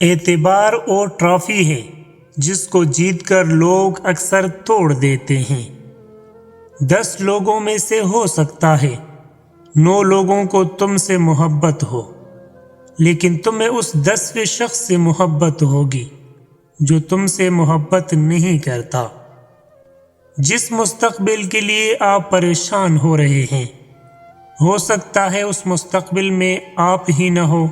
اعتبار اور ٹرافی ہے جس کو جیت کر لوگ اکثر توڑ دیتے ہیں۔ 10 لوگوں میں سے ہو سکتا ہے 9 لوگوں کو تم سے محبت ہو، لیکن تمہیں اس 10ویں شخص سے محبت ہوگی جو تم سے محبت نہیں کرتا۔ جس مستقبل کے لیے آپ پریشان ہو رہے ہیں، ہو سکتا ہے اس مستقبل میں آپ ہی نہ ہو۔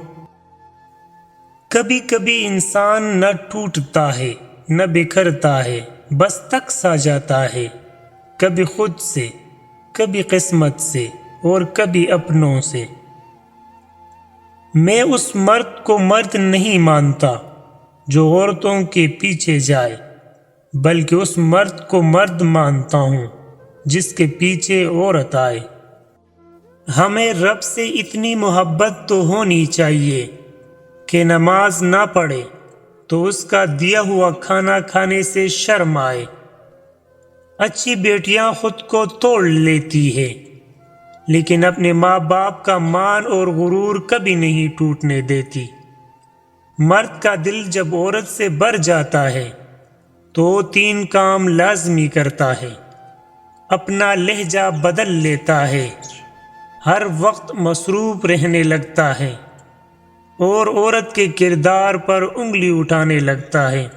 کبھی کبھی انسان نہ ٹوٹتا ہے نہ بکھرتا ہے، بس تک سا جاتا ہے، کبھی خود سے، کبھی قسمت سے اور کبھی اپنوں سے۔ میں اس مرد کو مرد نہیں مانتا جو عورتوں کے پیچھے جائے، بلکہ اس مرد کو مرد مانتا ہوں جس کے پیچھے عورت آئے۔ ہمیں رب سے اتنی محبت تو ہونی چاہیے کہ نماز نہ پڑھے تو اس کا دیا ہوا کھانا کھانے سے شرم آئے۔ اچھی بیٹیاں خود کو توڑ لیتی ہے، لیکن اپنے ماں باپ کا مان اور غرور کبھی نہیں ٹوٹنے دیتی۔ مرد کا دل جب عورت سے بھر جاتا ہے تو 3 کام لازمی کرتا ہے۔ اپنا لہجہ بدل لیتا ہے، ہر وقت مصروف رہنے لگتا ہے اور عورت کے کردار پر انگلی اٹھانے لگتا ہے۔